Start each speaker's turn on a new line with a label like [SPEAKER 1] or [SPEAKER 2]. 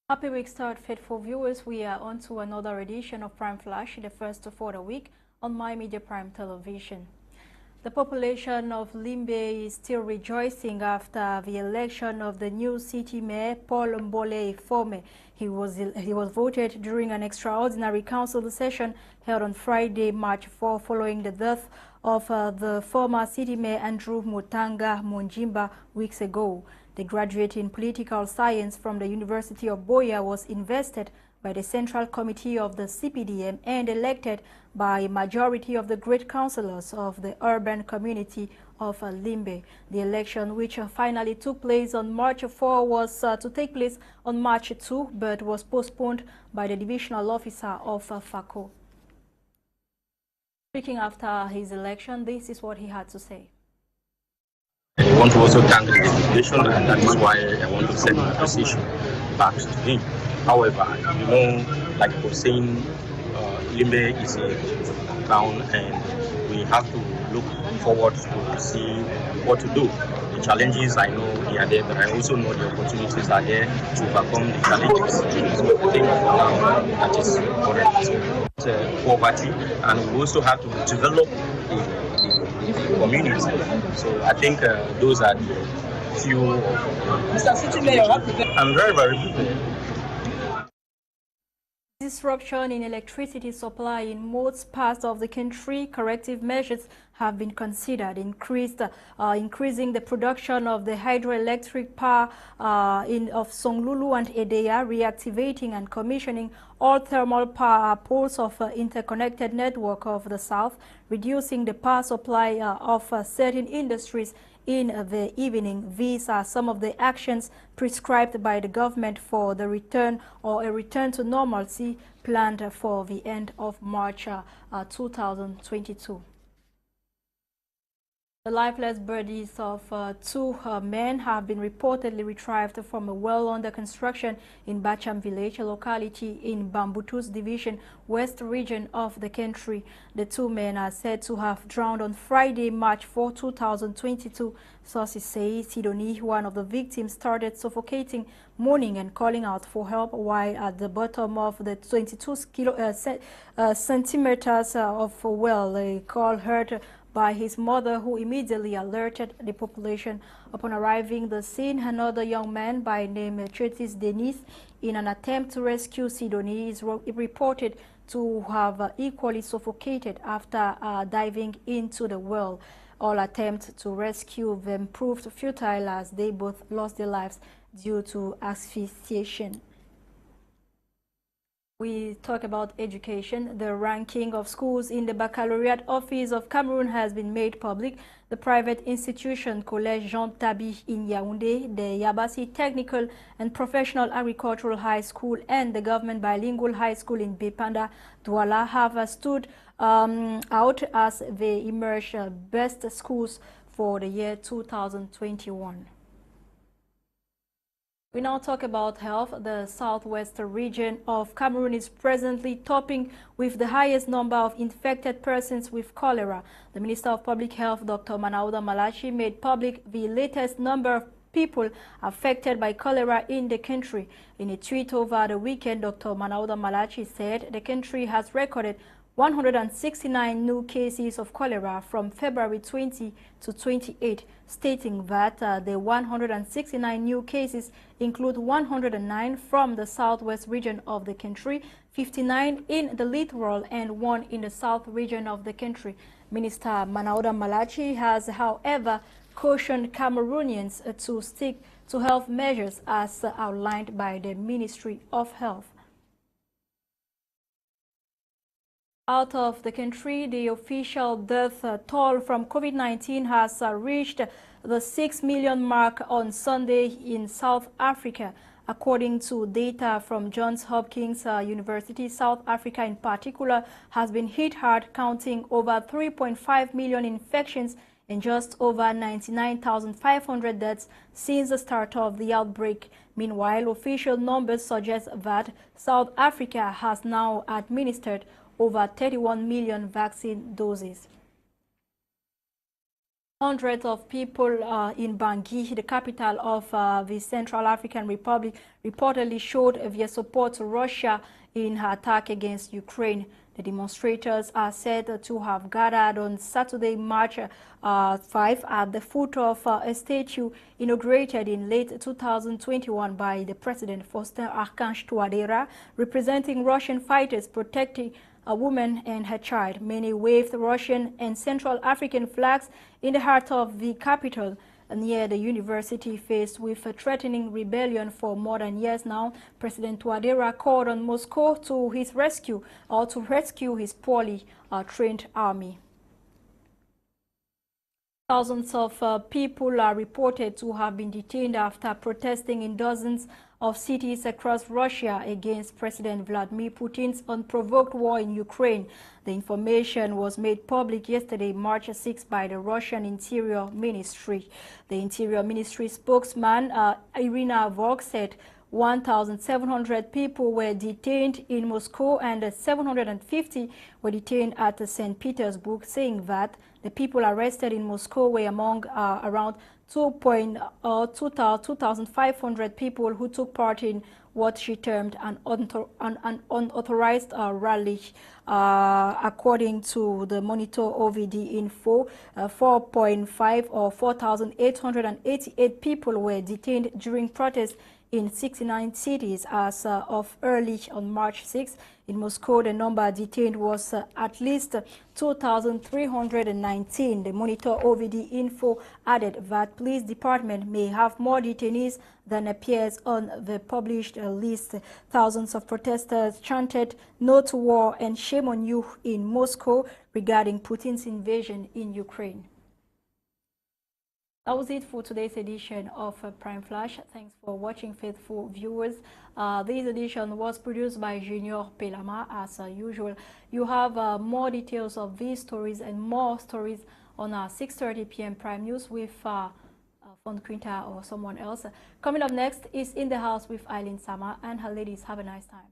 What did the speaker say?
[SPEAKER 1] Happy week start, faithful viewers. We are on to another edition of Prime Flash, the first for the week on My Media Prime Television. The population of Limbe is still rejoicing after the election of the new city mayor, Paul Mbole Ifome. He was voted during an extraordinary council session held on Friday, March 4, following the death of the former city mayor Andrew Mutanga Munjimba weeks ago. The graduate in political science from the University of Boya was invested by the Central Committee of the CPDM and elected by a majority of the great councillors of the urban community of Limbe. The election, which finally took place on March 4, was to take place on March 2, but was postponed by the divisional officer of FACO. Speaking after his election, this is what he had to say.
[SPEAKER 2] I want to also thank the delegation, and that is why I want to send my appreciation back to him. However, you know, like I was saying, Limbe is a town and we have to look forward to see what to do. The challenges, I know they are there, but I also know the opportunities are there to overcome the challenges. So I think for now that is correct. Poverty, and we also have to develop the community. So I think those are the few. Mr. City Mayor, I'm very good.
[SPEAKER 1] Disruption in electricity supply in most parts of the country. Corrective measures have been considered, increasing the production of the hydroelectric power of Songlulu and Edea, reactivating and commissioning all thermal power poles of interconnected network of the South, reducing the power supply of certain industries in the evening. These are some of the actions prescribed by the government for the return or a return to normalcy planned for the end of March 2022. The lifeless bodies of two men have been reportedly retrieved from a well under construction in Bacham village, a locality in Bambutus division, west region of the country. The two men are said to have drowned on Friday, March 4, 2022. Sources say Sidoni, one of the victims, started suffocating, moaning and calling out for help while at the bottom of the 22 centimeters of a well. A call heard by his mother, who immediately alerted the population. Upon arriving the scene, another young man by name Chetis Denis, in an attempt to rescue Sidoni, is reported to have equally suffocated after diving into the well. All attempts to rescue them proved futile as they both lost their lives due to asphyxiation. We talk about education. The ranking of schools in the Baccalaureate Office of Cameroon has been made public. The private institution Collège Jean Tabi in Yaoundé, the Yabasi Technical and Professional Agricultural High School, and the Government Bilingual High School in Bepanda, Douala have stood out as the emerged best schools for the year 2021. We now talk about health. The southwest region of Cameroon is presently topping with the highest number of infected persons with cholera. The Minister of Public Health, Dr. Manauda Malachi, made public the latest number of people affected by cholera in the country. In a tweet over the weekend, Dr. Manauda Malachi said the country has recorded 169 new cases of cholera from February 20 to 28, stating that the 169 new cases include 109 from the southwest region of the country, 59 in the littoral, and 1 in the south region of the country. Minister Manauda Malachi has, however, cautioned Cameroonians to stick to health measures as outlined by the Ministry of Health. Out of the country, the official death toll from COVID-19 has reached the 6 million mark on Sunday in South Africa. According to data from Johns Hopkins University, South Africa in particular has been hit hard, counting over 3.5 million infections and just over 99,500 deaths since the start of the outbreak. Meanwhile, official numbers suggest that South Africa has now administered over 31 million vaccine doses. Hundreds of people in Bangui, the capital of the Central African Republic, reportedly showed their support to Russia in her attack against Ukraine. The demonstrators are said to have gathered on Saturday, March 5, at the foot of a statue inaugurated in late 2021 by the President Faustin Archange Touadéra, representing Russian fighters protecting a woman and her child. Many waved Russian and Central African flags in the heart of the capital near the university. Faced with a threatening rebellion for more than years now, President Touadéra called on Moscow to his rescue, or to rescue his poorly trained army. Thousands of people are reported to have been detained after protesting in dozens of cities across Russia against President Vladimir Putin's unprovoked war in Ukraine. The information was made public yesterday, March 6, by the Russian Interior Ministry. The Interior Ministry spokesman Irina Vog said 1,700 people were detained in Moscow and 750 were detained at St. Petersburg, saying that the people arrested in Moscow were among around 2,500 people who took part in what she termed an unauthorized rally. According to the Monitor OVD info, 4.5 or 4,888 people were detained during protests in 69 cities as of early on March 6. In Moscow, the number detained was at least 2,319. The Monitor OVD info added that police department may have more detainees than appears on the published list. Thousands of protesters chanted "No to war" and "Shame on you" in Moscow regarding Putin's invasion in Ukraine. That was it for today's edition of Prime Flash. Thanks for watching, faithful viewers. This edition was produced by Junior Pelama, as usual. You have more details of these stories and more stories on our 6:30 p.m. Prime News with Fon Quinta or someone else. Coming up next is In the House with Eileen Sama, and her ladies. Have a nice time.